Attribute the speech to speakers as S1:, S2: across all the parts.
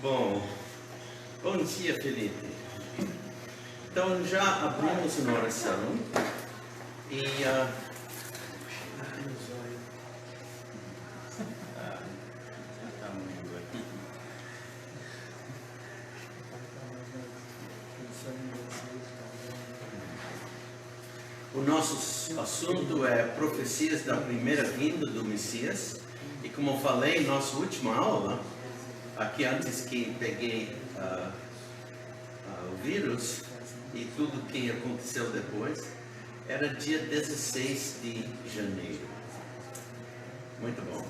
S1: Bom, bom dia, Felipe. Então, já abrimos uma oração e o nosso assunto é profecias da primeira vinda do Messias. E como eu falei na nossa última aula, aqui antes que peguei o vírus e tudo que aconteceu depois, era dia 16 de janeiro. Muito bom.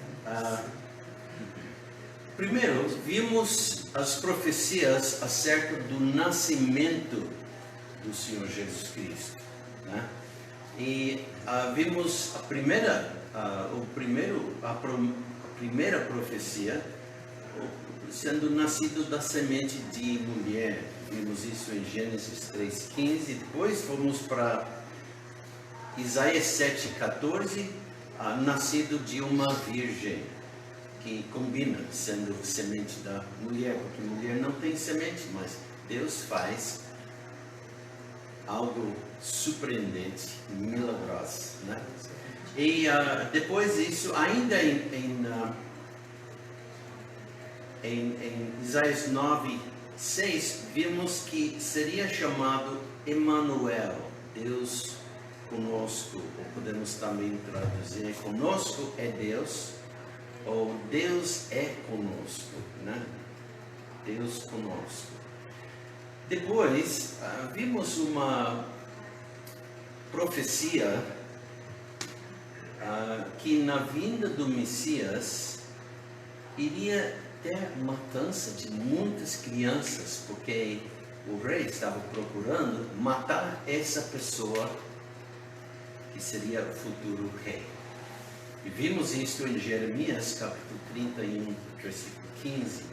S1: Primeiro, vimos as profecias acerca do nascimento do Senhor Jesus Cristo, né? E vimos a primeira profecia sendo nascido da semente de mulher. Vimos isso em Gênesis 3:15. Depois fomos para Isaías 7:14, nascido de uma virgem, que combina sendo semente da mulher, porque mulher não tem semente, mas Deus faz algo surpreendente, milagroso, né? E depois disso, ainda em Isaías 9:6, vimos que seria chamado Emanuel, Deus conosco, ou podemos também traduzir, conosco é Deus, ou Deus é conosco, né? Deus conosco. Depois, vimos uma profecia que na vinda do Messias iria ter matança de muitas crianças, porque o rei estava procurando matar essa pessoa que seria o futuro rei. E vimos isso em Jeremias capítulo 31, versículo 15.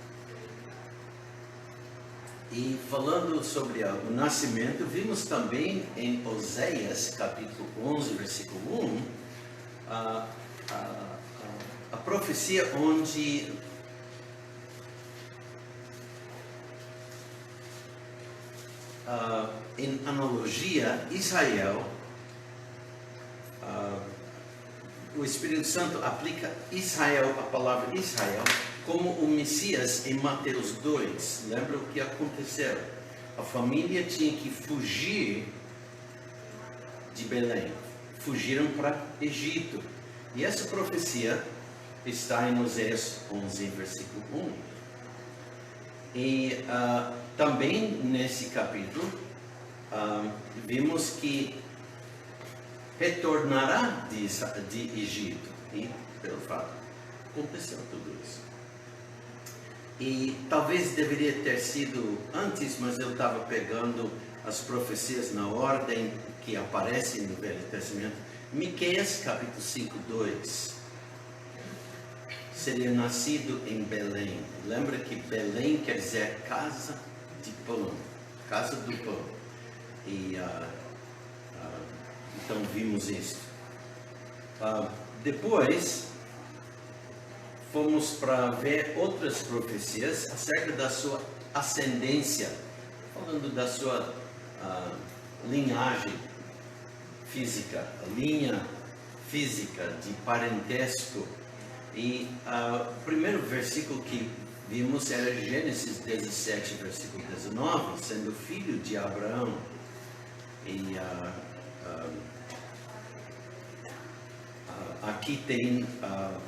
S1: E falando sobre o nascimento, vimos também em Oséias capítulo 11, versículo 1, a profecia onde em analogia, Israel, o Espírito Santo aplica Israel, a palavra Israel, como o Messias em Mateus 2. Lembra o que aconteceu? A família tinha que fugir de Belém. Fugiram para Egito. E essa profecia está em Oséias 11, versículo 1. E também nesse capítulo, vimos que retornará de Egito. E, pelo fato, aconteceu tudo isso. E talvez deveria ter sido antes, mas eu estava pegando as profecias na ordem que aparecem no Velho Testamento. Miqueias capítulo 5:2. Seria nascido em Belém. Lembra que Belém quer dizer casa de pão, casa do pão. E então vimos isso. Depois fomos para ver outras profecias acerca da sua ascendência, falando da sua linhagem física, a linha física de parentesco. E o primeiro versículo que vimos era Gênesis 17, versículo 19, sendo filho de Abraão. E aqui tem a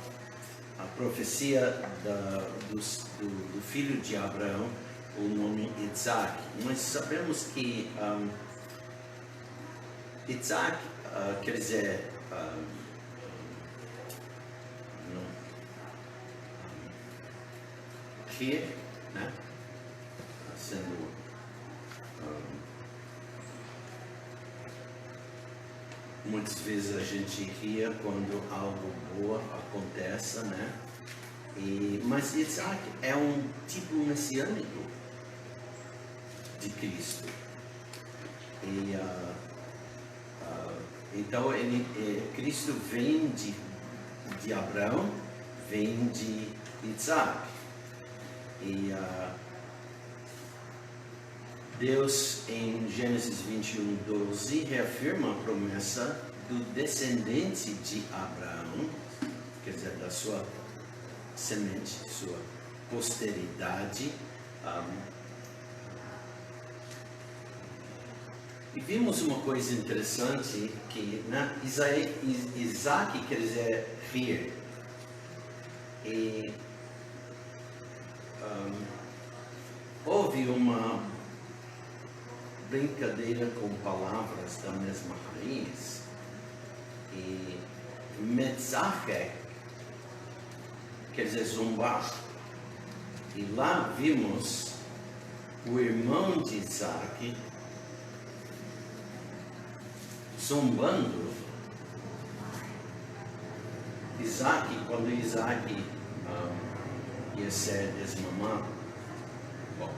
S1: profecia do filho de Abraão, o nome Isaac. Nós sabemos que Isaac quer dizer que, né? Sendo muitas vezes a gente ria quando algo boa acontece, né? Mas Isaac é um tipo messiânico de Cristo. E então Cristo vem de Abraão, vem de Isaac. E Deus, em Gênesis 21:12, reafirma a promessa do descendente de Abraão, quer dizer, da sua semente, sua posteridade. E vimos uma coisa interessante, que Isaac quer dizer rir. E houve uma brincadeira com palavras da mesma raiz. E Metzachek quer dizer zombar. E lá vimos o irmão de Isaac zombando Isaac, quando Isaac ia ser desmamado. Bom,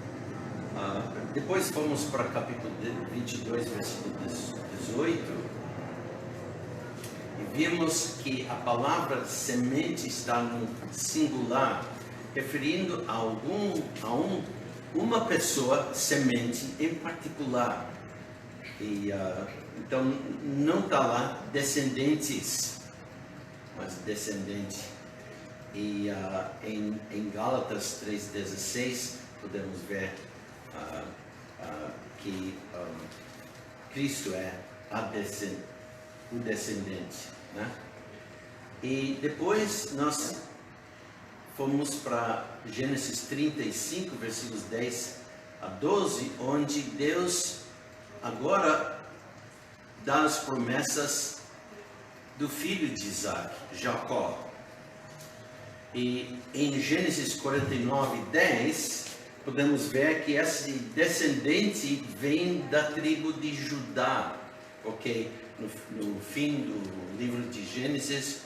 S1: depois fomos para capítulo 22, versículo 18, e vimos que a palavra semente está no singular, referindo a uma pessoa semente em particular. E então não está lá descendentes, mas descendente. E em Gálatas 3:16 podemos ver que Cristo é o descendente, né? E depois nós fomos para Gênesis 35, versículos 10 a 12, onde Deus agora dá as promessas do filho de Isaac, Jacó. E em Gênesis 49:10, podemos ver que esse descendente vem da tribo de Judá. Ok? No fim do livro de Gênesis,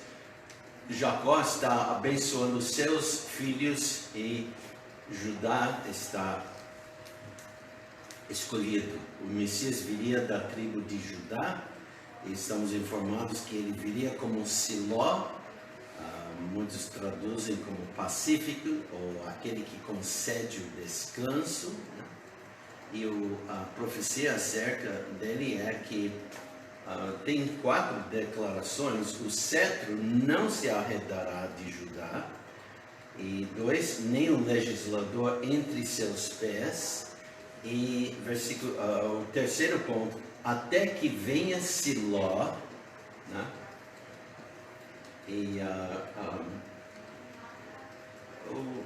S1: Jacó está abençoando seus filhos e Judá está escolhido. O Messias viria da tribo de Judá, e estamos informados que ele viria como Siló, muitos traduzem como pacífico, ou aquele que concede o descanso, né? E a profecia acerca dele é que tem 4 declarações: o cetro não se arredará de Judá, e 2, nem o legislador entre seus pés, e o terceiro ponto, até que venha Siló, né? E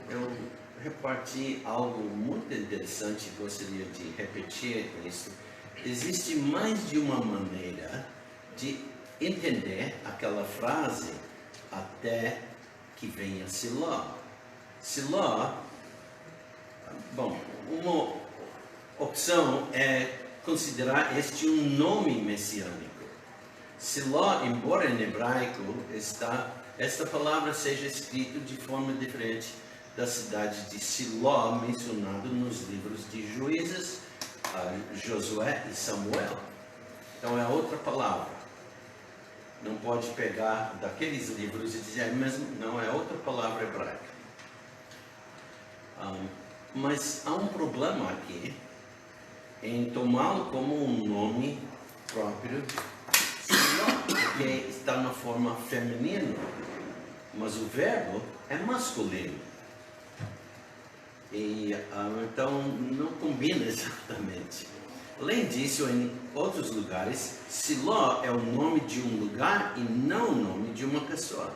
S1: eu reparti algo muito interessante, gostaria de repetir isso. Existe mais de uma maneira de entender aquela frase, até que venha Siló. Siló, bom, uma opção é considerar este um nome messiânico. Siló, embora em hebraico esta palavra seja escrita de forma diferente da cidade de Siló, mencionado nos livros de Juízes, Josué e Samuel. Então é outra palavra. Não pode pegar daqueles livros e dizer, mas não, é outra palavra hebraica. Mas há um problema aqui em tomá-lo como um nome próprio, porque está na forma feminina, mas o verbo é masculino. E então não combina exatamente. Além disso, em outros lugares, Siló é o nome de um lugar e não o nome de uma pessoa.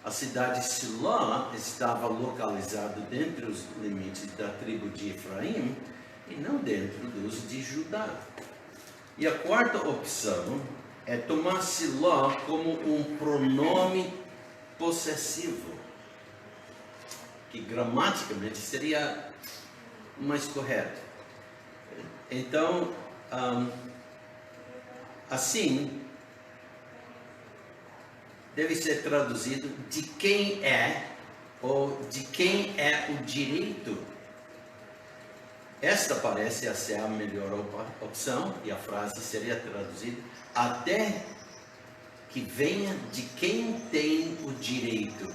S1: A cidade de Siló estava localizada dentro dos limites da tribo de Efraim e não dentro dos de Judá. E a quarta opção é tomar Siló como um pronome possessivo, que gramaticamente seria mais correto. Então, assim, deve ser traduzido de quem é, ou de quem é o direito. Esta parece ser a melhor opção, e a frase seria traduzida, até que venha de quem tem o direito.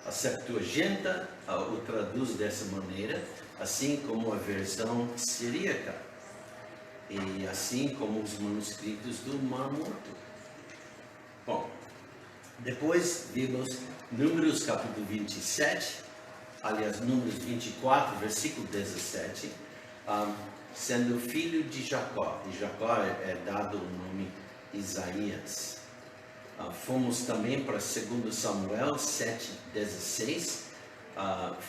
S1: A Septuaginta o traduz dessa maneira, assim como a versão siríaca, e assim como os manuscritos do Mar Morto. Bom, depois vimos Números capítulo 27, aliás, Números 24, versículo 17, sendo filho de Jacó. E Jacó é dado o nome Isaías. Fomos também para 2 Samuel 7,16,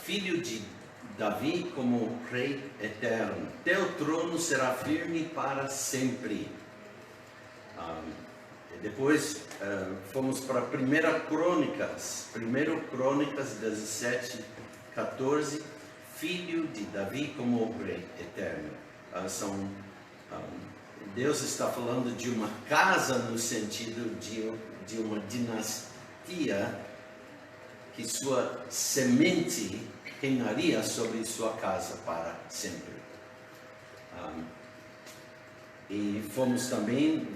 S1: filho de Davi como rei eterno. Teu trono será firme para sempre. Depois fomos para 1 Crônicas 17:14, filho de Davi como rei eterno. Deus está falando de uma casa no sentido de uma dinastia que sua semente reinaria sobre sua casa para sempre. E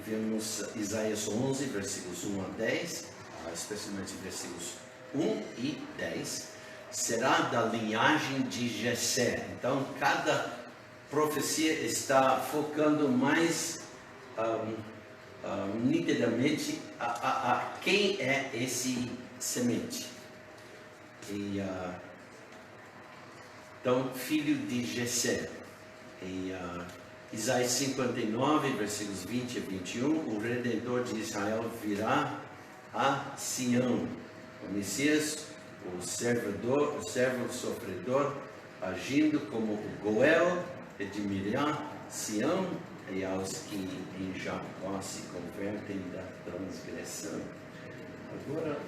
S1: vimos Isaías 11, versículos 1 a 10, especialmente versículos 1 e 10, será da linhagem de Jessé. Então, cada profecia está focando mais nitidamente a quem é esse semente. Então, filho de Jessé. Isaías 59, versículos 20 a 21, o Redentor de Israel virá a Sião. O Messias, o servo sofredor, agindo como o Goel, redimirá Sião e aos que em Jacó se convertem da transgressão. Agora,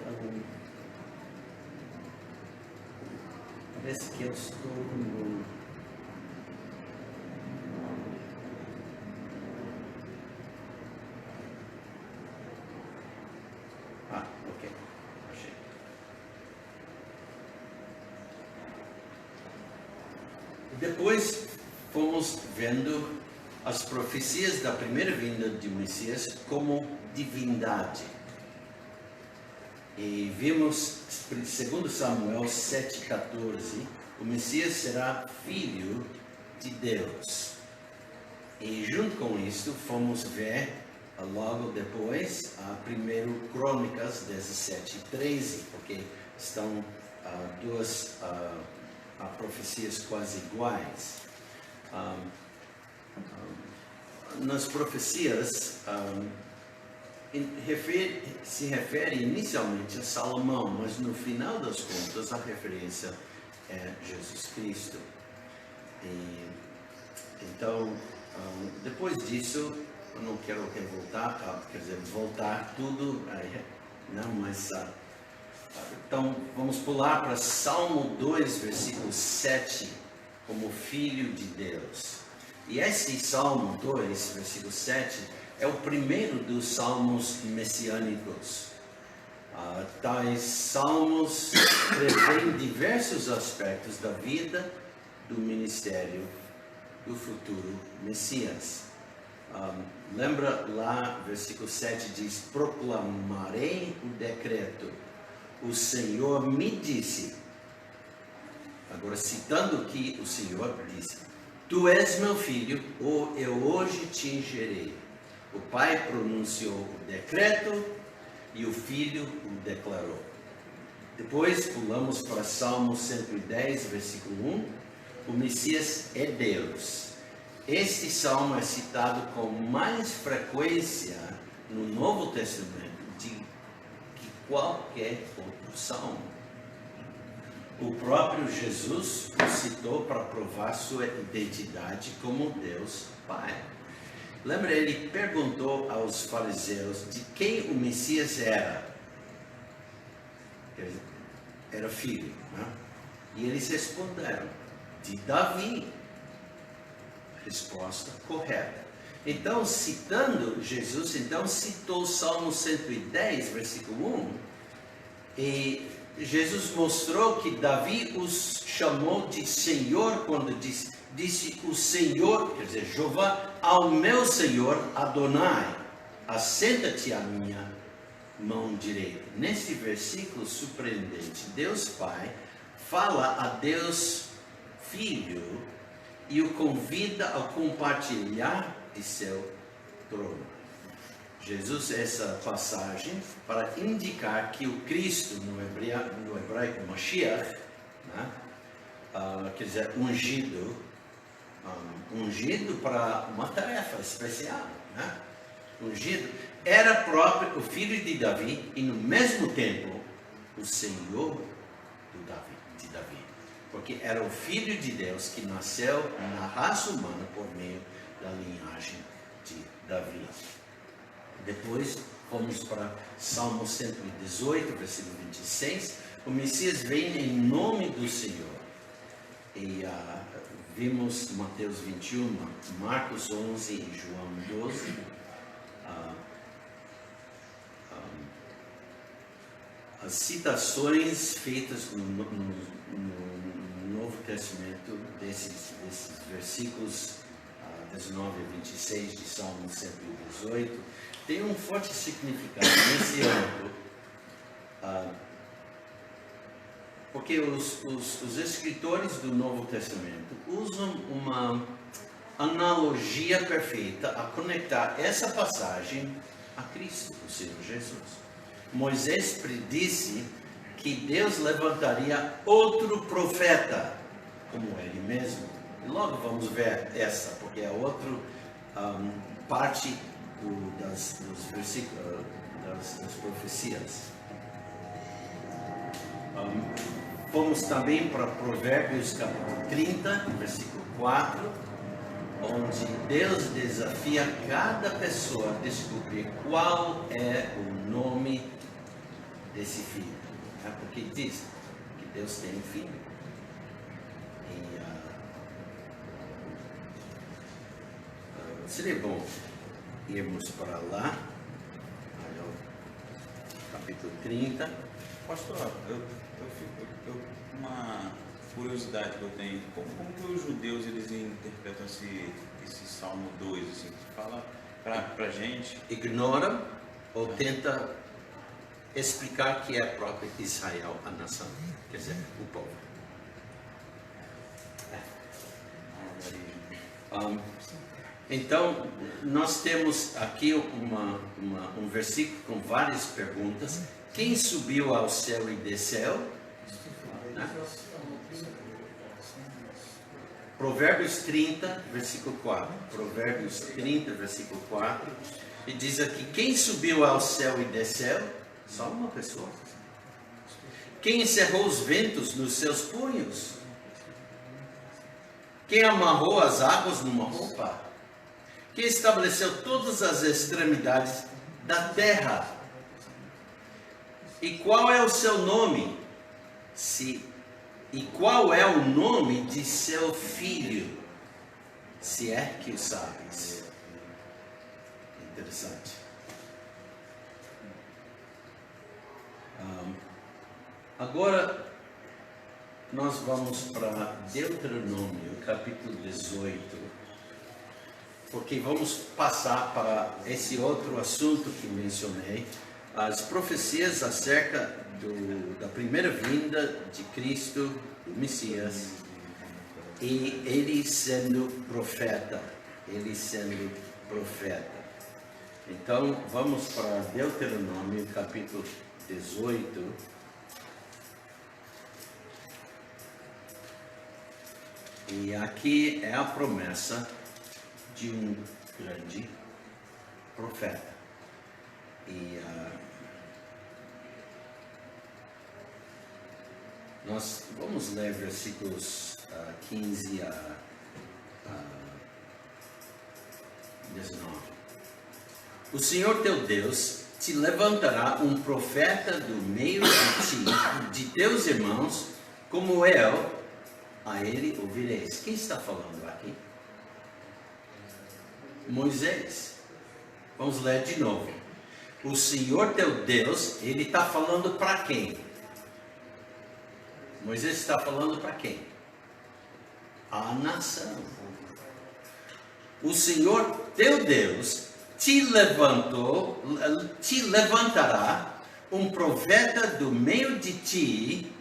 S1: parece que eu estou no... Ok, achei. Depois fomos vendo as profecias da primeira vinda de Messias como divindade. E vimos 2 Samuel 7,14, o Messias será filho de Deus. E junto com isso fomos ver logo depois a 1 Crônicas 17:13, porque estão duas profecias quase iguais. Nas profecias se refere inicialmente a Salomão, mas no final das contas a referência é Jesus Cristo. Então, depois disso, eu não quero voltar tudo, não, mas então vamos pular para Salmo 2, versículo 7, como filho de Deus. E esse Salmo 2, versículo 7, é o primeiro dos salmos messiânicos. Tais salmos prevêem diversos aspectos da vida do ministério do futuro Messias. Lembra lá, versículo 7 diz: proclamarei o decreto, o Senhor me disse. Agora citando o que o Senhor disse: tu és meu filho, eu hoje te gerei. O pai pronunciou o decreto e o filho o declarou. Depois pulamos para Salmo 110, versículo 1. O Messias é Deus. Este salmo é citado com mais frequência no Novo Testamento do que qualquer outro salmo. O próprio Jesus o citou para provar sua identidade como Deus Pai. Lembra, ele perguntou aos fariseus de quem o Messias era. Era filho, né? E eles responderam: de Davi. Resposta correta. Então, citando Jesus, então citou o Salmo 110, versículo 1, e Jesus mostrou que Davi os chamou de Senhor quando disse o Senhor, quer dizer, Jeová, ao meu Senhor Adonai, assenta-te à minha mão direita. Nesse versículo surpreendente, Deus Pai fala a Deus Filho e o convida a compartilhar de seu trono. Jesus, essa passagem, para indicar que o Cristo, no hebraico Mashiach, né, quer dizer, ungido para uma tarefa especial, né? Ungido, era próprio o filho de Davi e no mesmo tempo o Senhor de Davi, porque era o filho de Deus que nasceu na raça humana por meio da linhagem de Davi. Depois fomos para Salmo 118, versículo 26, o Messias vem em nome do Senhor. E vimos Mateus 21, Marcos 11 e João 12. As citações feitas no Novo Testamento desses versículos 19 a 26 de Salmo 118 tem um forte significado nesse âmbito, porque os escritores do Novo Testamento usam uma analogia perfeita a conectar essa passagem a Cristo, o Senhor Jesus. Moisés predisse que Deus levantaria outro profeta, como ele mesmo. E logo vamos ver essa, porque é outra parte dos versículos, das profecias. Fomos também para Provérbios capítulo 30, versículo 4, onde Deus desafia cada pessoa a descobrir qual é o nome desse filho. Porque diz que Deus tem um filho. E seria bom irmos para lá, capítulo 30.
S2: Pastor, uma curiosidade que eu tenho, como que os judeus eles interpretam esse Salmo 2, assim, fala pra gente?
S1: Ignora ou tenta explicar que é a própria Israel, a nação, quer dizer, o povo. Então, nós temos aqui um versículo com várias perguntas. Quem subiu ao céu e desceu? Né? Provérbios 30, versículo 4. Provérbios 30, versículo 4. E diz aqui, quem subiu ao céu e desceu? Só uma pessoa. Quem encerrou os ventos nos seus punhos? Quem amarrou as águas numa roupa? Quem estabeleceu todas as extremidades da terra? E qual é o seu nome? E qual é o nome de seu filho? Se é que o sabes. Interessante. Agora, nós vamos para Deuteronômio, capítulo 18, porque vamos passar para esse outro assunto que mencionei, as profecias acerca da primeira vinda de Cristo, do Messias, e ele sendo profeta. Então, vamos para Deuteronômio, capítulo 18. E aqui é a promessa de um grande profeta. E nós vamos ler versículos 15 a 19. O Senhor teu Deus te levantará um profeta do meio de ti, de teus irmãos, como eu, a ele ouvireis. Quem está falando aqui? Moisés. Vamos ler de novo. O Senhor teu Deus, ele está falando para quem? Moisés está falando para quem? A nação. O Senhor teu Deus te levantará um profeta do meio de ti,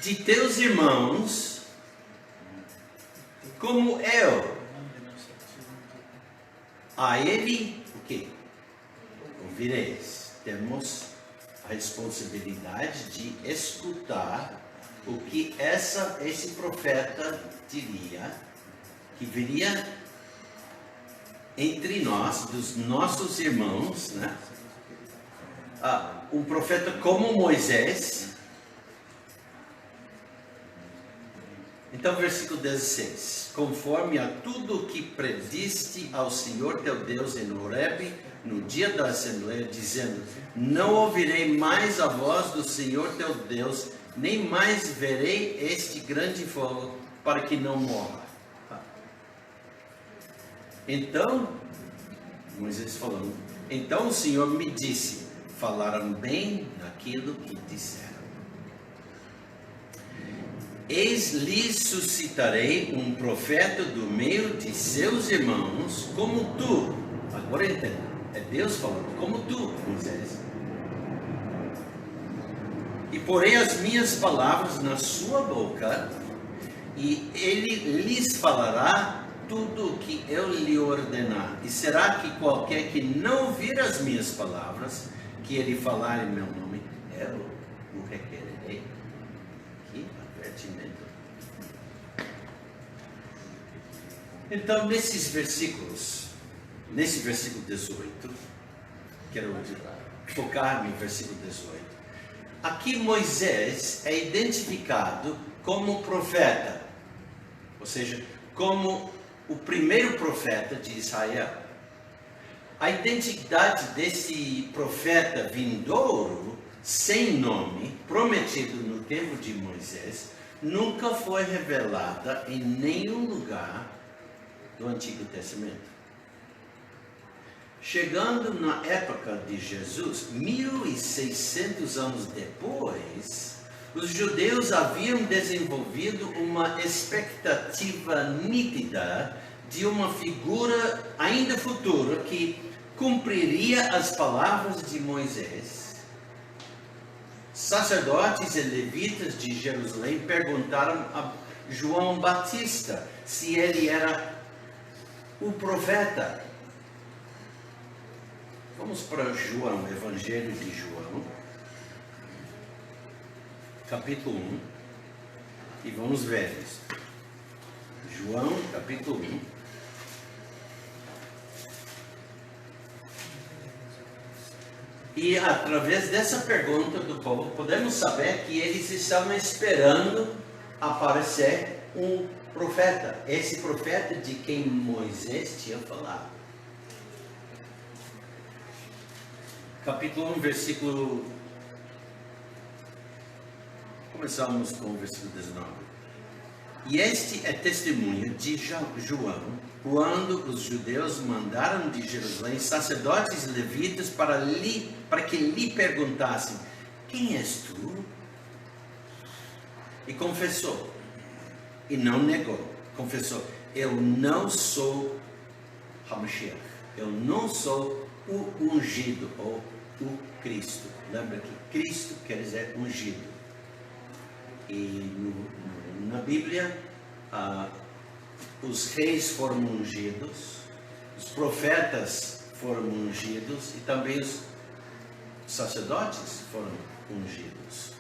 S1: de teus irmãos, como eu. A ele, o quê? Ouvireis. Temos a responsabilidade de escutar o que esse profeta diria, que viria entre nós, dos nossos irmãos, né? Um profeta como Moisés. Então, versículo 16: conforme a tudo o que prediste ao Senhor teu Deus em Horebe, no dia da Assembleia, dizendo: não ouvirei mais a voz do Senhor teu Deus, nem mais verei este grande fogo, para que não morra. Então, Moisés falando, então o Senhor me disse: falaram bem naquilo que disseram. Eis lhes suscitarei um profeta do meio de seus irmãos, como tu. Agora entenda, é Deus falando, como tu, Moisés. E porei as minhas palavras na sua boca, e ele lhes falará tudo o que eu lhe ordenar. E será que qualquer que não ouvir as minhas palavras, que ele falar em meu nome, eu o requererei? Que advertimento. Então, nesses versículos, nesse versículo 18, quero focar no versículo 18. Aqui Moisés é identificado como profeta, ou seja, como o primeiro profeta de Israel. A identidade desse profeta vindouro, sem nome, prometido no tempo de Moisés, nunca foi revelada em nenhum lugar do Antigo Testamento. Chegando na época de Jesus, 1600 anos depois, os judeus haviam desenvolvido uma expectativa nítida de uma figura ainda futura que cumpriria as palavras de Moisés. Sacerdotes e levitas de Jerusalém perguntaram a João Batista se ele era o profeta. Vamos para João, Evangelho de João, capítulo 1, e vamos ver isso. João, capítulo 1. E através dessa pergunta do povo, podemos saber que eles estavam esperando aparecer um profeta. Esse profeta de quem Moisés tinha falado. Capítulo 1, versículo... Começamos com o versículo 19. E este é testemunho de João, quando os judeus mandaram de Jerusalém sacerdotes e levitas para que lhe perguntassem: quem és tu? E confessou, e não negou, confessou: eu não sou Hamashiach, eu não sou o ungido, ou o Cristo. Lembra que Cristo quer dizer ungido. E na Bíblia, os reis foram ungidos, os profetas foram ungidos e também os sacerdotes foram ungidos.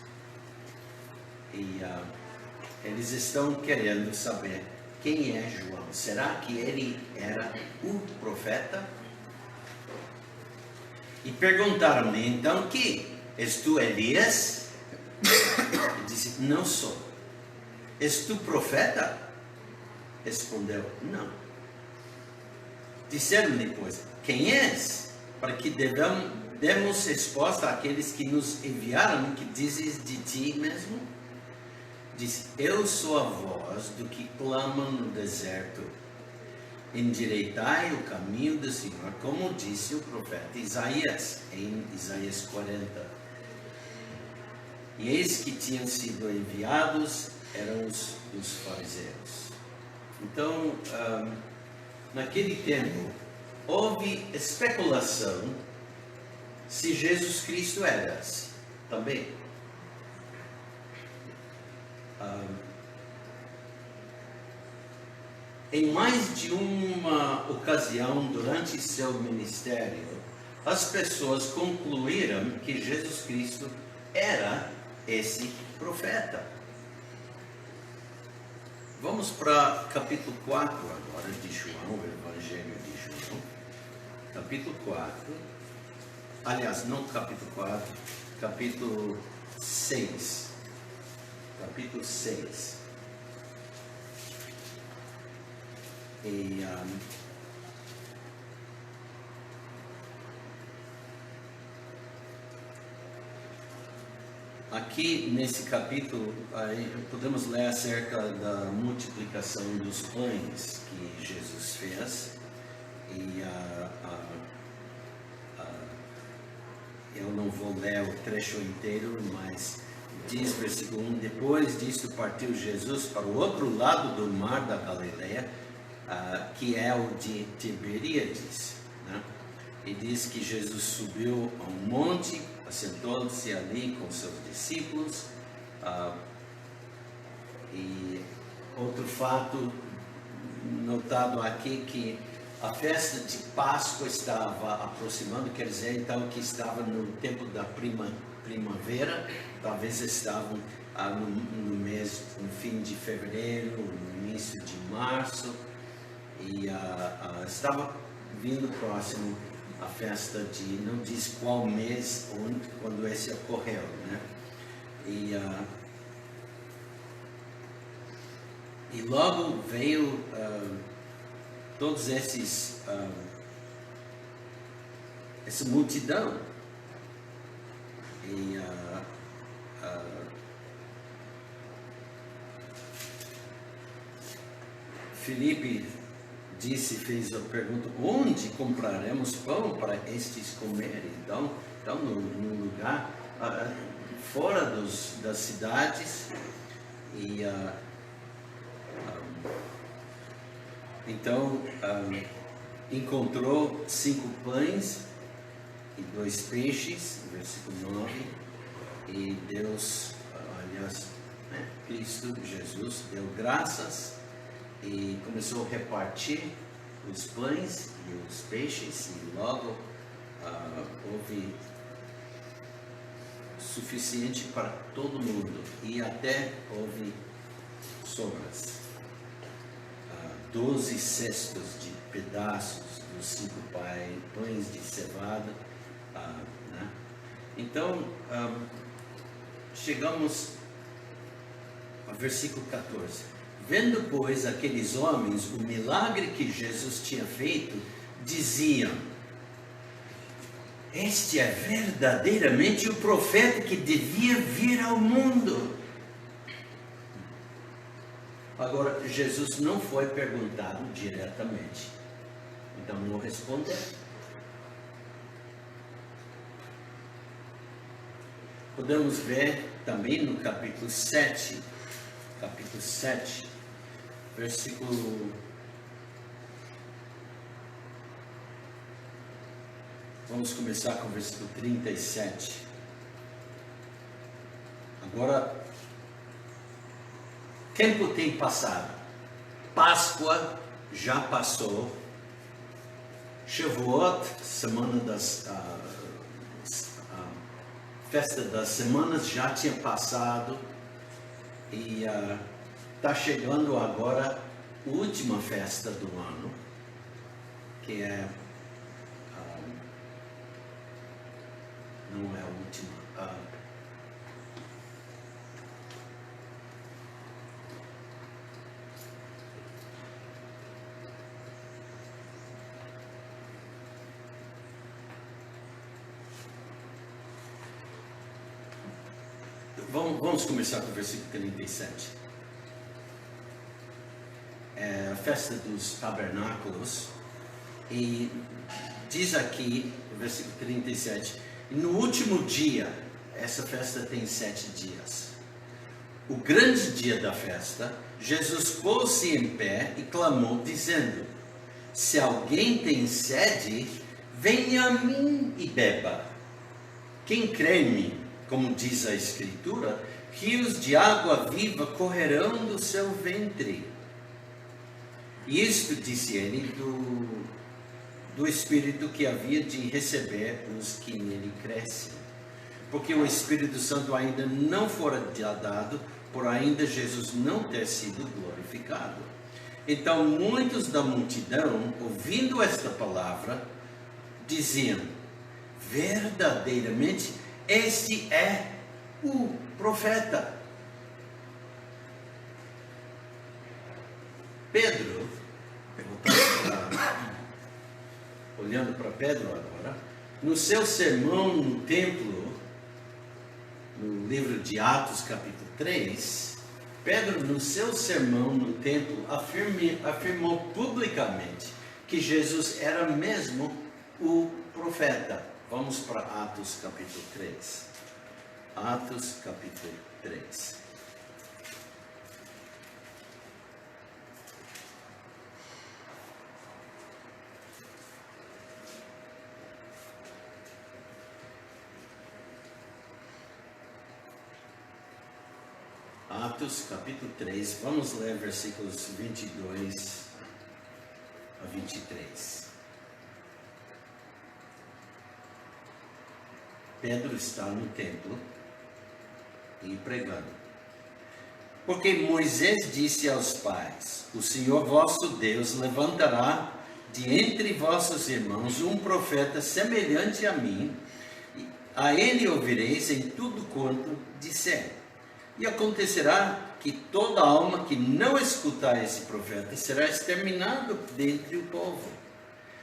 S1: E eles estão querendo saber quem é João. Será que ele era o profeta? E perguntaram-lhe então: que és tu Elias? Ele disse: não sou. És tu profeta? Respondeu: não. Disseram-lhe, pois: quem és? Para que demos resposta àqueles que nos enviaram, que dizes de ti mesmo? Diz: eu sou a voz do que clama no deserto. Endireitai o caminho do Senhor, como disse o profeta Isaías, em Isaías 40. E eis que tinham sido enviados eram os fariseus. Então, naquele tempo, houve especulação se Jesus Cristo era também. Em mais de uma ocasião durante seu ministério, as pessoas concluíram que Jesus Cristo era esse profeta. Vamos para capítulo 4 agora de João, o Evangelho de João. Capítulo 4. Aliás, não capítulo 4, capítulo 6. Capítulo 6. E aqui nesse capítulo podemos ler acerca da multiplicação dos pães que Jesus fez. E eu não vou ler o trecho inteiro, mas diz versículo 1: depois disto partiu Jesus para o outro lado do mar da Galileia, que é o de Tiberíades, né? E diz que Jesus subiu a um monte, assentou-se ali com seus discípulos. E outro fato notado aqui, que a festa de Páscoa estava aproximando, quer dizer então que estava no tempo da primavera, talvez estavam no mês, no fim de fevereiro, no início de março, e estava vindo próximo a festa de, não diz qual mês, quando esse ocorreu, né? E logo veio todos essa multidão, e Filipe fez a pergunta: onde compraremos pão para estes comerem? Então no lugar fora das cidades. E então encontrou 5 pães e 2 peixes, versículo 9, e Deus, aliás, Cristo, Jesus, deu graças e começou a repartir os pães e os peixes, e logo houve suficiente para todo mundo, e até houve sobras. 12 cestos de pedaços dos 5 pães de cevada, né? Então chegamos ao versículo 14. Vendo, pois, aqueles homens o milagre que Jesus tinha feito, diziam: este é verdadeiramente o profeta que devia vir ao mundo. Agora, Jesus não foi perguntado diretamente, então não respondeu. Podemos ver também no capítulo 7, versículo... Vamos começar com o versículo 37. Agora, tempo tem passado. Páscoa já passou. Shavuot, semana das... festa das semanas já tinha passado. E está chegando agora a última festa do ano, que é... não é a última. Vamos começar com o versículo 37. É a festa dos tabernáculos. E diz aqui, no versículo 37, no último dia, essa festa tem 7 dias. O grande dia da festa, Jesus pôs-se em pé e clamou, dizendo: se alguém tem sede, venha a mim e beba. Quem crê em mim, como diz a Escritura, rios de água viva correrão do seu ventre. Isto, disse ele, do Espírito que havia de receber os que nele crescem. Porque o Espírito Santo ainda não fora dado, por ainda Jesus não ter sido glorificado. Então muitos da multidão, ouvindo esta palavra, diziam: verdadeiramente, este é o profeta. Pedro, olhando para Pedro agora, no seu sermão no templo, no livro de Atos, capítulo 3, Pedro, no seu sermão no templo, afirmou publicamente que Jesus era mesmo o profeta. Vamos para Atos, capítulo 3. Atos, capítulo 3. Atos capítulo 3, vamos ler versículos 22 a 23. Pedro está no templo e pregando. Porque Moisés disse aos pais: o Senhor vosso Deus levantará de entre vossos irmãos um profeta semelhante a mim, a ele ouvireis em tudo quanto disser. E acontecerá que toda alma que não escutar esse profeta será exterminado dentre o povo.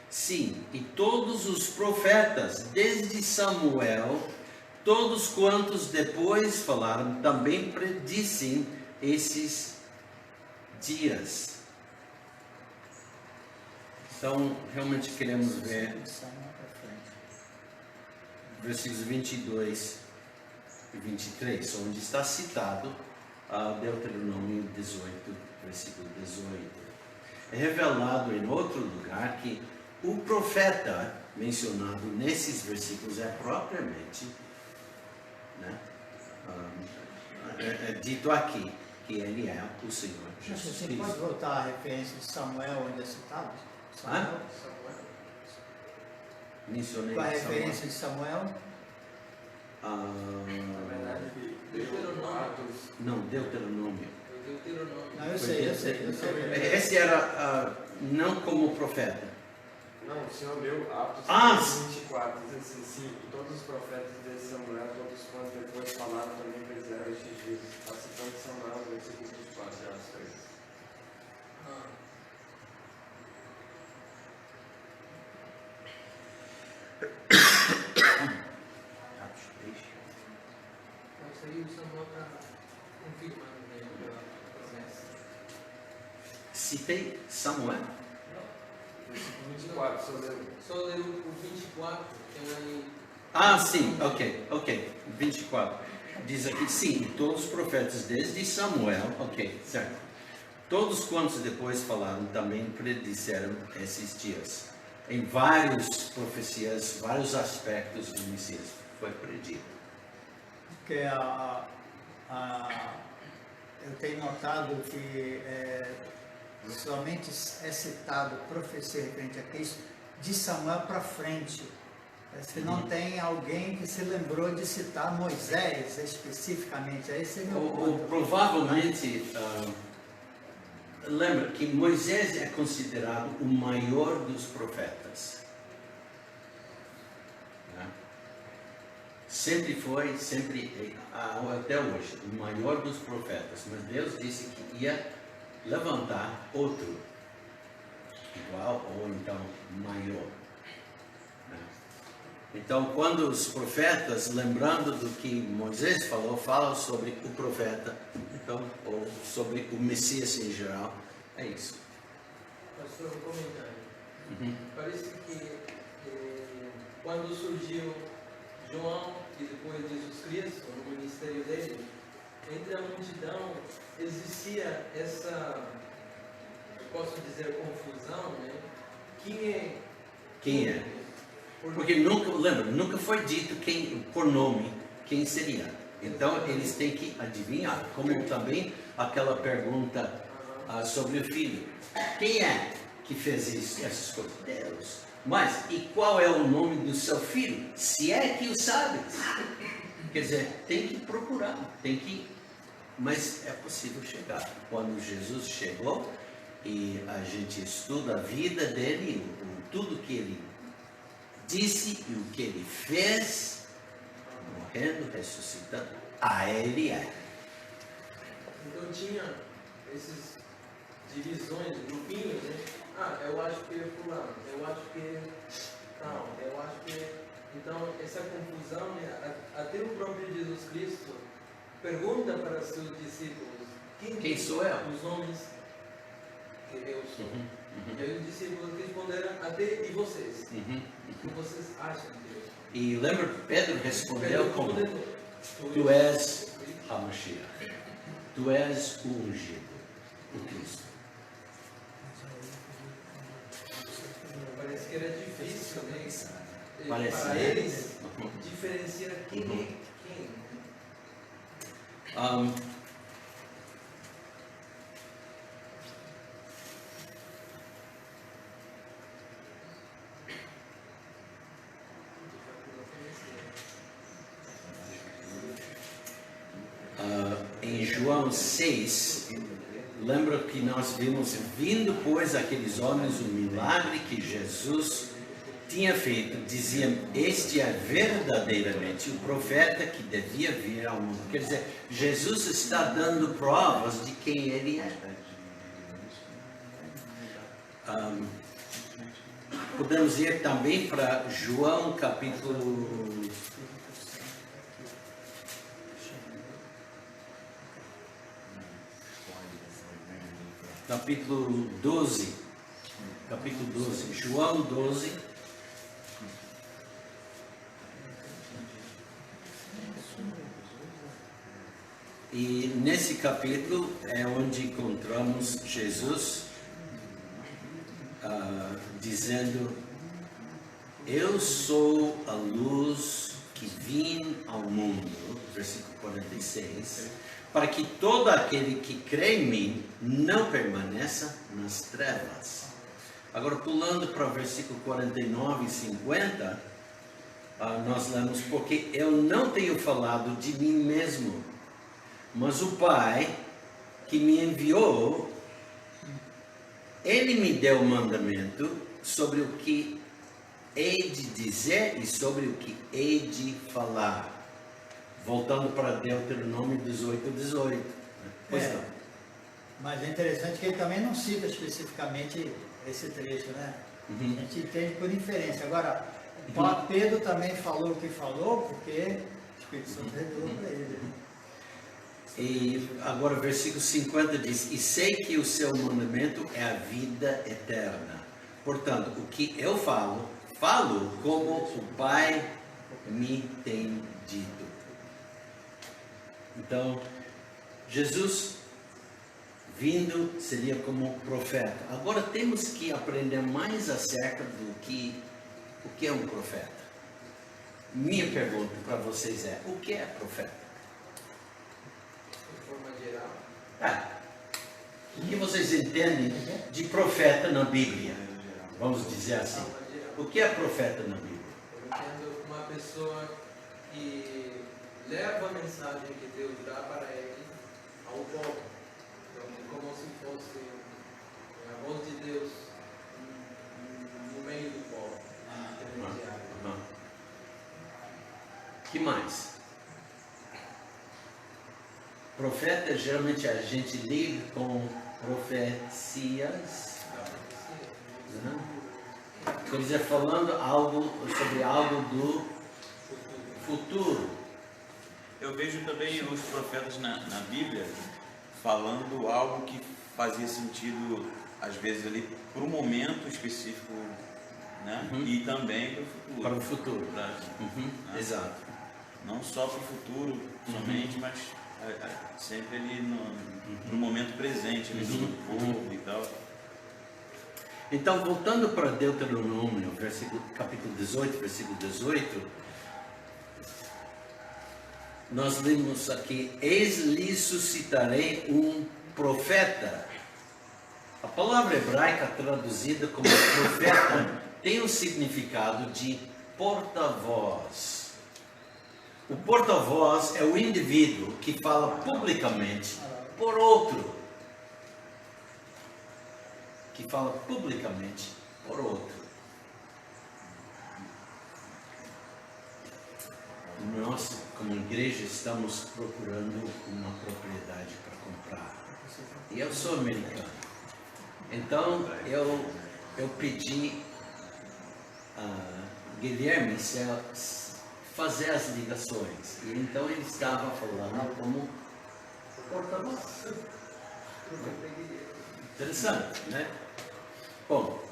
S1: Sim, e todos os profetas, desde Samuel, todos quantos depois falaram, também predissem esses dias. Então, realmente queremos ver versículos 22 e 23, onde está citado Deuteronômio 18, versículo 18. É revelado em outro lugar que o profeta mencionado nesses versículos é propriamente, né, é dito aqui que ele é o Senhor Jesus
S3: Você
S1: Cristo.
S3: pode voltar à referência de Samuel, onde é citado? Samuel?
S1: Mencionei
S3: Qual a
S1: Samuel.
S3: referência de Samuel?
S4: Na verdade, Deuteronômio.
S1: Não, Deuteronômio.
S3: Não, eu sei.
S1: Esse era não como profeta.
S4: Não, o senhor leu Atos
S1: Ah!
S4: 24, diz assim: sim, todos os profetas de Samuel, todos quantos depois falaram também fizeram estes dias. Está citando Samuel, versículo 24 de Atos 3.
S5: Isso aí o Samuel está confirmando pela presença.
S1: Citei Samuel.
S4: Versículo 24, só leu.
S5: Só ler o 24, que é aí.
S1: Ah, sim, ok. 24. Diz aqui, sim, todos os profetas desde Samuel, ok, certo. Todos quantos depois falaram também predisseram esses dias. Em várias profecias, vários aspectos do Messias foi predito.
S3: Porque eu tenho notado que somente é citado profecia referente a Cristo de Samuel para frente. Parece que não tem alguém que se lembrou de citar Moisés especificamente. Esse é meu
S1: Ou
S3: ponto.
S1: provavelmente, lembra que Moisés é considerado o maior dos profetas. Né? Sempre foi, sempre, até hoje, o maior dos profetas. Mas Deus disse que ia levantar outro, igual ou então maior. Né? Então, quando os profetas, lembrando do que Moisés falou, falam sobre o profeta, então, ou sobre o Messias em geral, é isso.
S5: Pastor, um comentário. Parece que quando surgiu João e depois Jesus Cristo, no ministério dele, entre a multidão existia essa, eu posso dizer, confusão, né?
S1: Quem é? Porque nunca foi dito por nome quem seria. Então eles têm que adivinhar, como também aquela pergunta sobre o filho. Quem é que fez essas coisas? Deus. Mas, e qual é o nome do seu filho? Se é que o sabes. Quer dizer, tem que procurar, mas é possível chegar. Quando Jesus chegou e a gente estuda a vida dele, tudo que ele disse e o que ele fez, morrendo, ressuscitando, ele é.
S5: Então tinha essas divisões, grupinhos, né? Eu acho que é fulano, eu acho que tal, eu acho que... Então, essa confusão, né? Até o próprio Jesus Cristo pergunta para seus discípulos: quem sou eu? Os nomes que eu sou. E aí os discípulos responderam: até e vocês? O que vocês acham de Deus?
S1: E lembra, Pedro respondeu como: tu és HaMashiach, tu és o ungido, o Cristo.
S5: Parece que era difícil, né?
S1: Parece,
S5: para
S1: né?
S5: eles diferenciar quem é quem.
S1: Em João 6, lembra que nós vimos vindo, pois, aqueles homens, o milagre que Jesus tinha feito, diziam: este é verdadeiramente o profeta que devia vir ao mundo. Quer dizer, Jesus está dando provas de quem ele é. Podemos ir também para João capítulo 12, João 12. E nesse capítulo é onde encontramos Jesus dizendo: eu sou a luz que vim ao mundo, versículo 46, para que todo aquele que crê em mim não permaneça nas trevas. Agora, pulando para o versículo 49 e 50, nós lemos: porque eu não tenho falado de mim mesmo, mas o Pai que me enviou, ele me deu o mandamento sobre o que hei de dizer e sobre o que hei de falar. Voltando para Deuteronômio 18:18. Pois não.
S3: Mas é interessante que ele também não cita especificamente esse trecho, né? A gente entende por inferência. Agora, Pedro também falou o que falou, porque o Espírito Santo revelou para ele.
S1: E agora o versículo 50 diz: e sei que o seu mandamento é a vida eterna. Portanto, o que eu falo como o Pai me tem dito. Então, Jesus vindo seria como profeta. Agora temos que aprender mais acerca do que o que é um profeta. Minha pergunta para vocês é: o que é profeta?
S5: De forma geral.
S1: O que vocês entendem de profeta na Bíblia? Vamos dizer assim. O que é profeta na Bíblia?
S5: Eu entendo uma pessoa que leva a mensagem que Deus dá para ele ao povo. Então, é como se fosse a voz de Deus no meio do povo.
S1: Que mais? Profeta, geralmente a gente lida com profecias, né? Quer dizer, falando sobre algo do futuro.
S2: Eu vejo também os profetas na Bíblia falando algo que fazia sentido, às vezes, ali para um momento específico, né? E também para o futuro.
S1: Para o futuro.
S2: Né?
S1: Exato.
S2: Não só para o futuro somente, mas sempre ali no momento presente ali do povo e tal.
S1: Então, voltando para Deuteronômio, capítulo 18, versículo 18, nós lemos aqui: eis lhe suscitarei um profeta. A palavra hebraica traduzida como profeta tem o significado de porta-voz. O porta-voz é o indivíduo que fala publicamente por outro. Que fala publicamente por outro. Nós, como igreja, estamos procurando uma propriedade para comprar. E eu sou americano. Então, eu pedi a Guilherme fazer as ligações. E então ele estava falando como porta-voz. Interessante, né? Bom,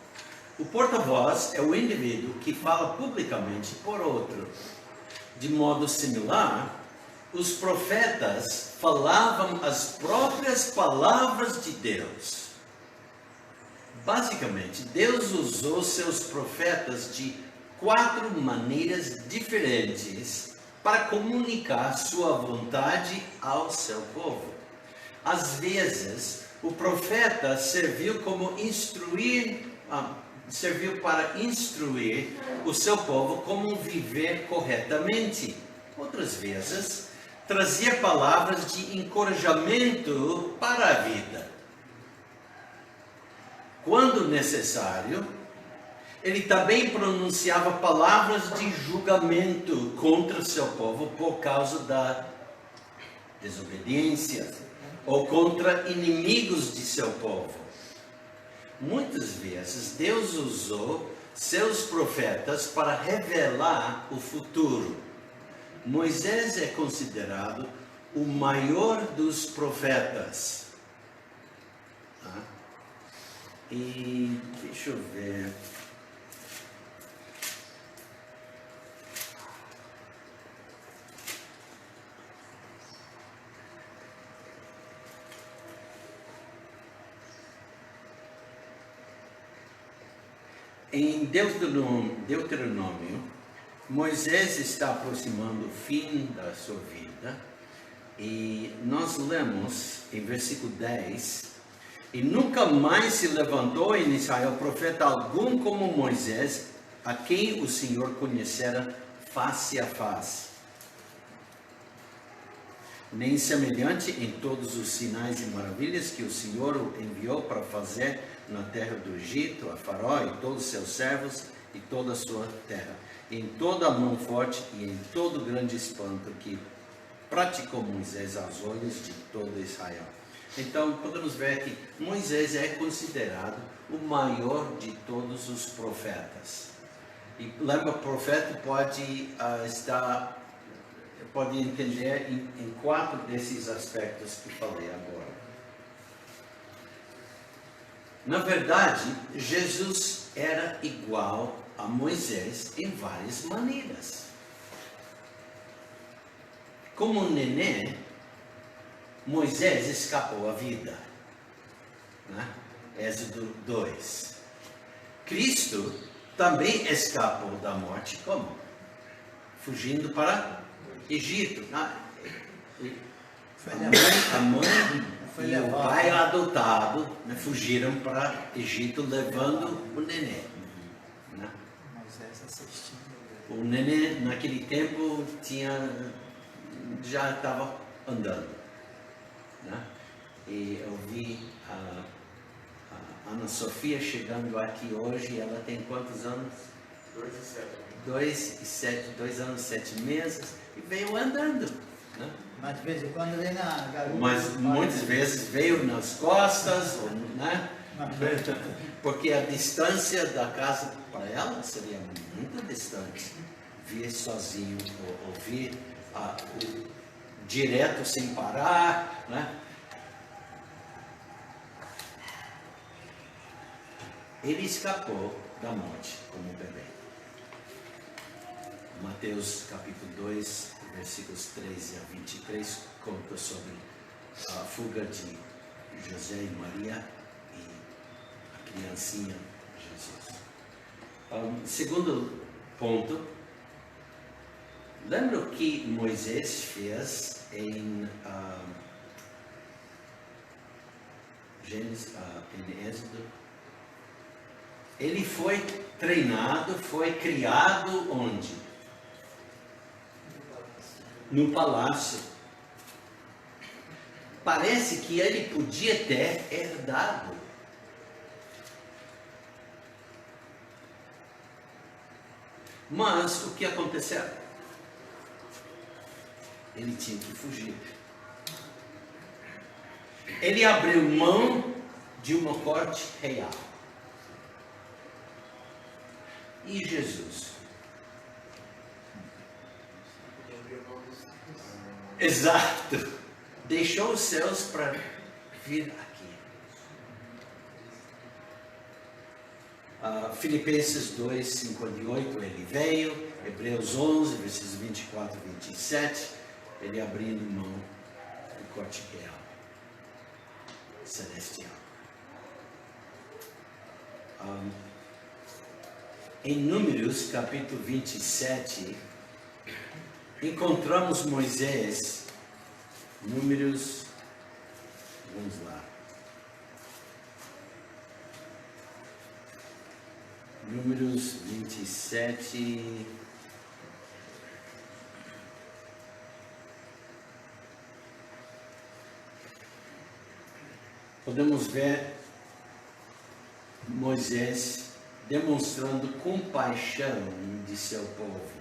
S1: o porta-voz é o indivíduo que fala publicamente por outro. De modo similar, os profetas falavam as próprias palavras de Deus. Basicamente, Deus usou seus profetas de 4 maneiras diferentes para comunicar sua vontade ao seu povo. Às vezes, o profeta serviu para instruir o seu povo como viver corretamente. Outras vezes, trazia palavras de encorajamento para a vida. Quando necessário, ele também pronunciava palavras de julgamento contra seu povo por causa da desobediência ou contra inimigos de seu povo. Muitas vezes Deus usou seus profetas para revelar o futuro. Moisés é considerado o maior dos profetas. E deixa eu ver. Em Deuteronômio, Moisés está aproximando o fim da sua vida e nós lemos em versículo 10: e nunca mais se levantou em Israel profeta algum como Moisés, a quem o Senhor conhecera face a face. Nem semelhante em todos os sinais e maravilhas que o Senhor o enviou para fazer na terra do Egito, a Faraó e todos os seus servos e toda a sua terra, em toda a mão forte e em todo o grande espanto que praticou Moisés aos olhos de todo Israel. Então, podemos ver que Moisés é considerado o maior de todos os profetas. E lembra, profeta pode entender em 4 desses aspectos que falei agora. Na verdade, Jesus era igual a Moisés em várias maneiras. Como um nenê, Moisés escapou à vida. Êxodo 2. Cristo também escapou da morte, como? Fugindo para Egito. A mãe e o pai adotado fugiram para Egito levando o nenê. O nenê naquele tempo já estava andando. E eu vi a Ana Sofia chegando aqui hoje. Ela tem quantos anos? 2 anos e 7 meses. E veio andando.
S3: Mas de vez em quando vem na garupa.
S1: Mas muitas vezes veio nas costas, porque a distância da casa para ela seria muito distante. Vir sozinho, ou vir direto sem parar, Ele escapou da morte como bebê. Mateus capítulo 2, versículos 13 a 23, conta sobre a fuga de José e Maria e a criancinha Jesus. Segundo ponto, lembra o que Moisés fez em Gênesis, em Êxodo? Ele foi treinado, foi criado onde? No palácio. Parece que ele podia ter herdado. Mas o que aconteceu? Ele tinha que fugir. Ele abriu mão de uma corte real. E Jesus? Exato. Deixou os céus para vir aqui. Filipenses 2:58, ele veio. Hebreus 11, versículos 24 e 27, ele abrindo mão do corte real, celestial. Em Números, capítulo 27, encontramos Moisés. Números, vamos lá. Números 27. Podemos ver Moisés demonstrando compaixão de seu povo.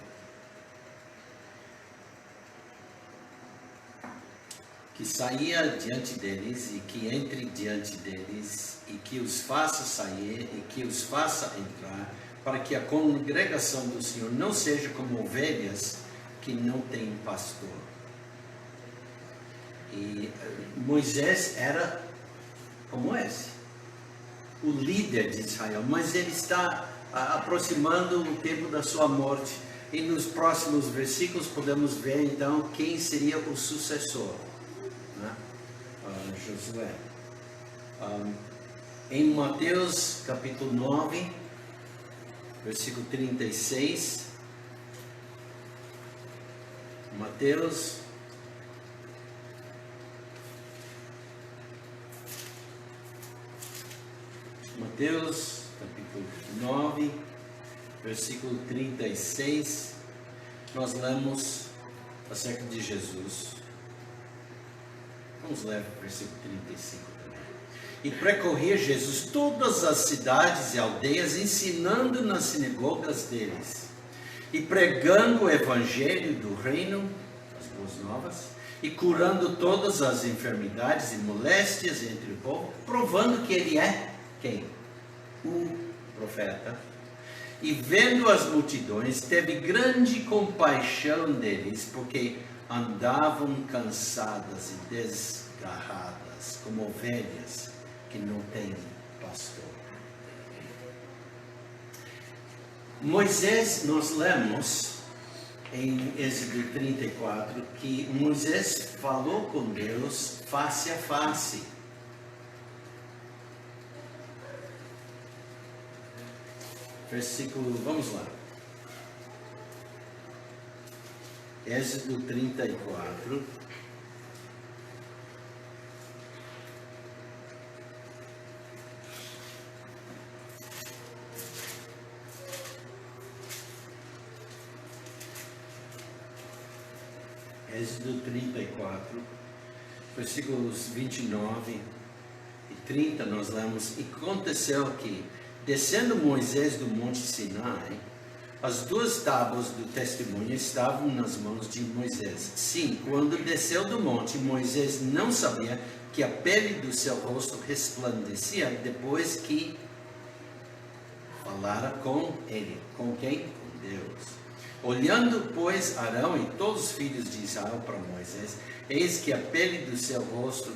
S1: Que saía diante deles e que entre diante deles e que os faça sair e que os faça entrar, para que a congregação do Senhor não seja como ovelhas que não têm pastor. E Moisés era como esse, o líder de Israel, mas ele está aproximando o tempo da sua morte. E nos próximos versículos podemos ver então quem seria o sucessor. Josué. Em Mateus capítulo 9, versículo 36, Mateus capítulo 9, versículo 36, nós lemos acerca de Jesus. Vamos ler o versículo 35 também. E percorria Jesus todas as cidades e aldeias, ensinando nas sinagogas deles, e pregando o evangelho do reino, as boas novas, e curando todas as enfermidades e moléstias entre o povo, provando que ele é quem? O profeta. E vendo as multidões, teve grande compaixão deles, porque andavam cansadas e desgarradas, como ovelhas que não têm pastor. Moisés, nós lemos em Êxodo 34, que Moisés falou com Deus face a face. Versículo, vamos lá. Êxodo 34. Êxodo 34, versículos 29 e 30, nós lemos: E aconteceu que, descendo Moisés do monte Sinai, as duas tábuas do testemunho estavam nas mãos de Moisés. Sim, quando desceu do monte, Moisés não sabia que a pele do seu rosto resplandecia depois que falara com ele. Com quem? Com Deus. Olhando, pois, Arão e todos os filhos de Israel para Moisés, eis que a pele do seu rosto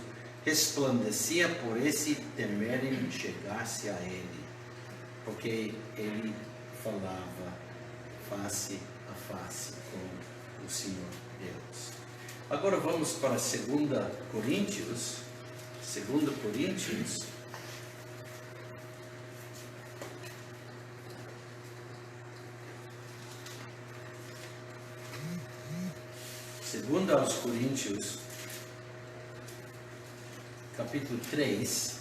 S1: resplandecia por esse temerem chegar-se a ele, porque ele falava face a face com o Senhor Deus. Agora vamos para 2 Coríntios. 2 Coríntios. 2 aos Coríntios, capítulo 3.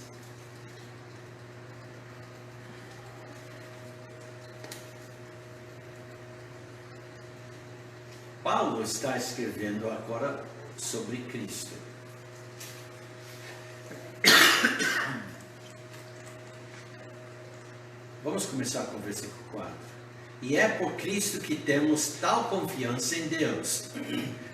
S1: Paulo está escrevendo agora sobre Cristo. Vamos começar com o versículo 4. E é por Cristo que temos tal confiança em Deus.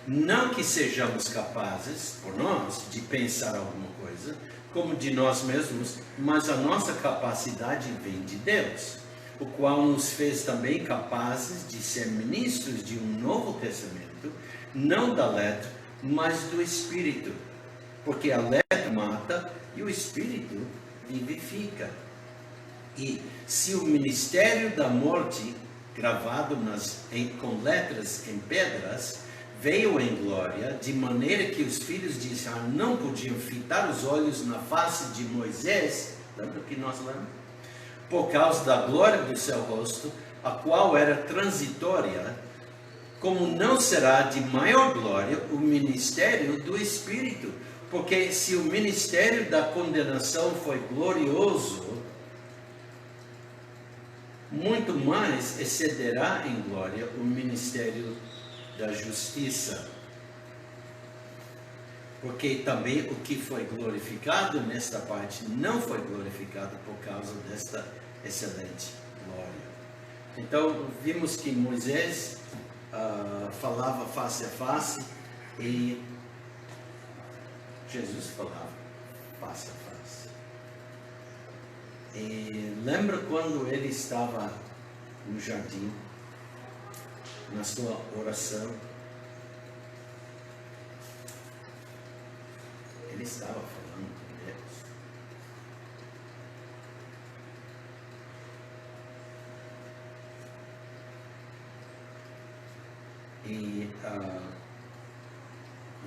S1: Não que sejamos capazes, por nós, de pensar alguma coisa, como de nós mesmos, mas a nossa capacidade vem de Deus, o qual nos fez também capazes de ser ministros de um novo testamento, não da letra, mas do Espírito. Porque a letra mata e o Espírito vivifica. E se o ministério da morte, gravado com letras em pedras, veio em glória, de maneira que os filhos de Israel não podiam fitar os olhos na face de Moisés, lembra que nós lemos? Por causa da glória do seu rosto, a qual era transitória, como não será de maior glória o ministério do Espírito? Porque se o ministério da condenação foi glorioso, muito mais excederá em glória o ministério da justiça. Porque também o que foi glorificado nesta parte não foi glorificado por causa desta excelente glória. Então, vimos que Moisés falava face a face e Jesus falava face a face. E lembra quando ele estava no jardim, na sua oração? Ele estava falando com Deus. E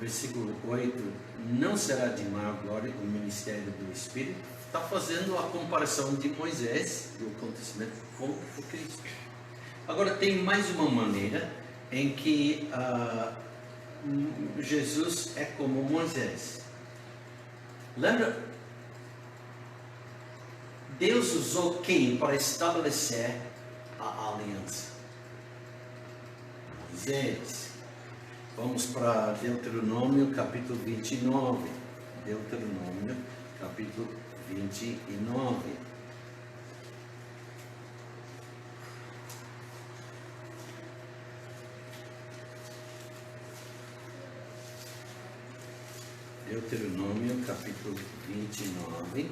S1: versículo 8, não será de maior glória o ministério do Espírito. Está fazendo a comparação de Moisés, do acontecimento com o Cristo. Agora tem mais uma maneira em que Jesus é como Moisés. Lembra? Deus usou quem para estabelecer a aliança? Moisés. Vamos para Deuteronômio capítulo 29. Deuteronômio capítulo 29. Deuteronômio capítulo 29,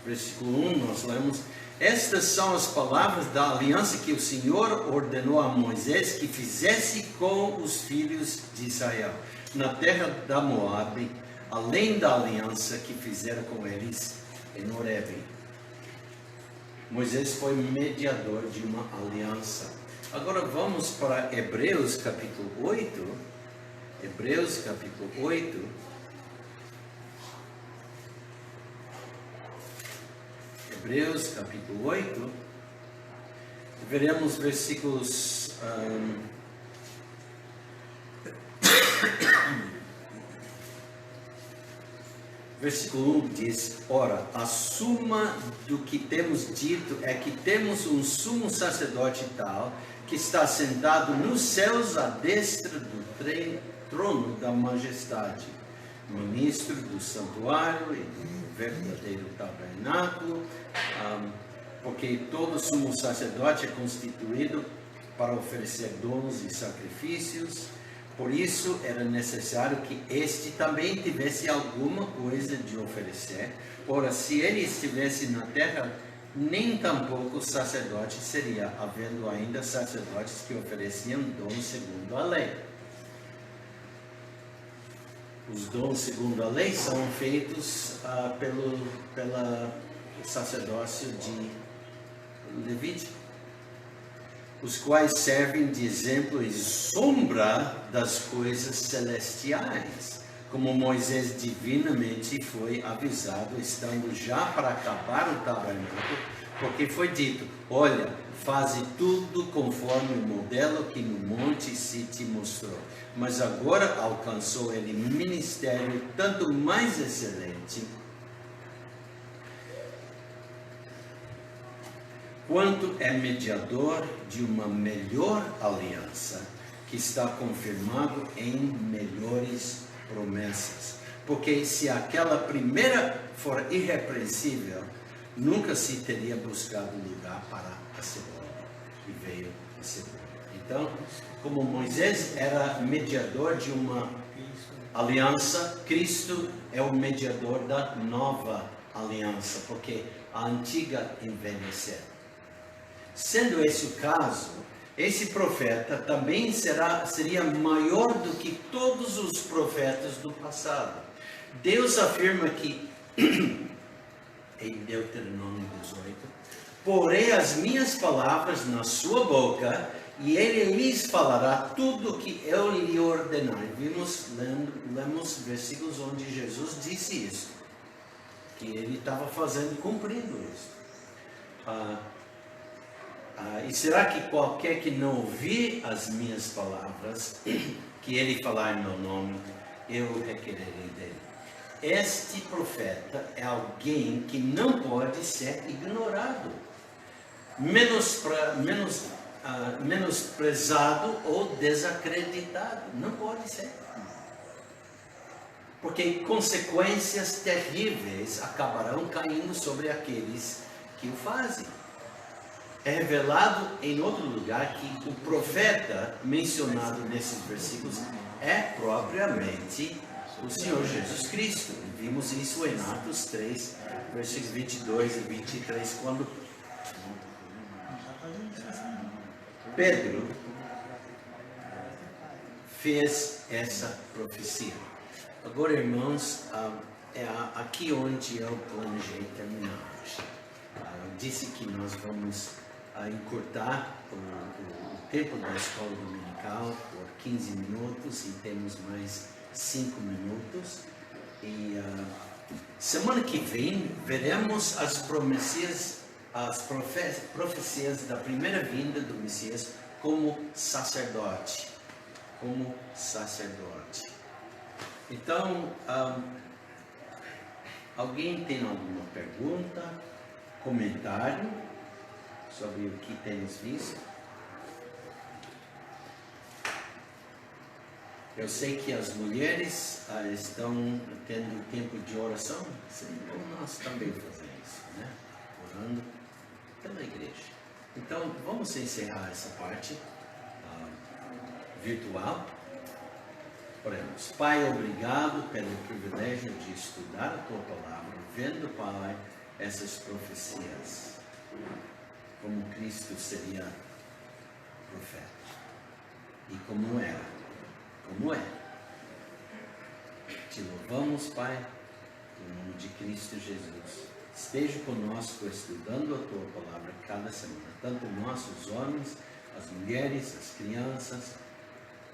S1: versículo 1, nós lemos: estas são as palavras da aliança que o Senhor ordenou a Moisés que fizesse com os filhos de Israel, na terra da Moabe, além da aliança que fizeram com eles em Horebe. Moisés foi mediador de uma aliança. Agora vamos para Hebreus capítulo 8. Hebreus capítulo 8. Hebreus capítulo 8. Veremos versículos versículo 1 diz: ora, a suma do que temos dito é que temos um sumo sacerdote tal, que está sentado nos céus à destra do trono da majestade, ministro do santuário e do verdadeiro tabernáculo, porque todo sumo sacerdote é constituído para oferecer dons e sacrifícios. Por isso era necessário que este também tivesse alguma coisa de oferecer. Ora, se ele estivesse na terra, nem tampouco sacerdote seria, havendo ainda sacerdotes que ofereciam dons segundo a lei. Os dons segundo a lei são feitos pela sacerdócio de Levítico, os quais servem de exemplo e sombra das coisas celestiais, como Moisés divinamente foi avisado, estando já para acabar o tabernáculo, Porque foi dito, olha, faze tudo conforme o modelo que no monte se te mostrou. Mas agora alcançou ele um ministério tanto mais excelente, quanto é mediador de uma melhor aliança, que está confirmado em melhores promessas. Porque se aquela primeira for irrepreensível, nunca se teria buscado lugar para a segunda, e veio a segunda. Então, como Moisés era mediador de uma aliança, Cristo é o mediador da nova aliança, porque a antiga envelheceu. Sendo esse o caso, esse profeta também seria maior do que todos os profetas do passado. Deus afirma que, em Deuteronômio 18, porei as minhas palavras na sua boca e ele lhes falará tudo o que eu lhe ordenar. Lemos versículos onde Jesus disse isso, que ele estava cumprindo isso. E será que qualquer que não ouvir as minhas palavras, que ele falar em meu nome, eu requererei dele? Este profeta é alguém que não pode ser ignorado, menosprezado ou desacreditado. Não pode ser. Porque consequências terríveis acabarão caindo sobre aqueles que o fazem. É revelado em outro lugar que o profeta mencionado nesses versículos é propriamente o Senhor Jesus Cristo. Vimos isso em Atos 3, versículos 22 e 23, quando Pedro fez essa profecia. Agora, irmãos, é aqui onde eu planejei terminar hoje. Eu disse que nós vamos encurtar o tempo da escola dominical por 15 minutos e temos mais 5 minutos. E semana que vem veremos as profecias da primeira vinda do Messias como sacerdote. Então, alguém tem alguma pergunta, comentário sobre o que temos visto? Eu sei que as mulheres estão tendo tempo de oração, então nós também fazemos isso, né? Orando pela igreja. Então, vamos encerrar essa parte virtual. Oremos. Pai, obrigado pelo privilégio de estudar a Tua Palavra, vendo, Pai, essas profecias, como Cristo seria profeta, e como é. Te louvamos, Pai, em nome de Cristo Jesus. Esteja conosco estudando a Tua Palavra cada semana, tanto nós, os homens, as mulheres, as crianças,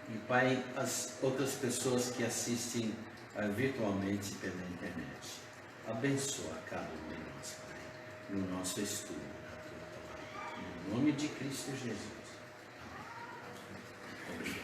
S1: e, Pai, as outras pessoas que assistem virtualmente pela internet. Abençoa cada um de nós, Pai, no nosso estudo da Tua Palavra. Em nome de Cristo Jesus. Amém. Obrigado.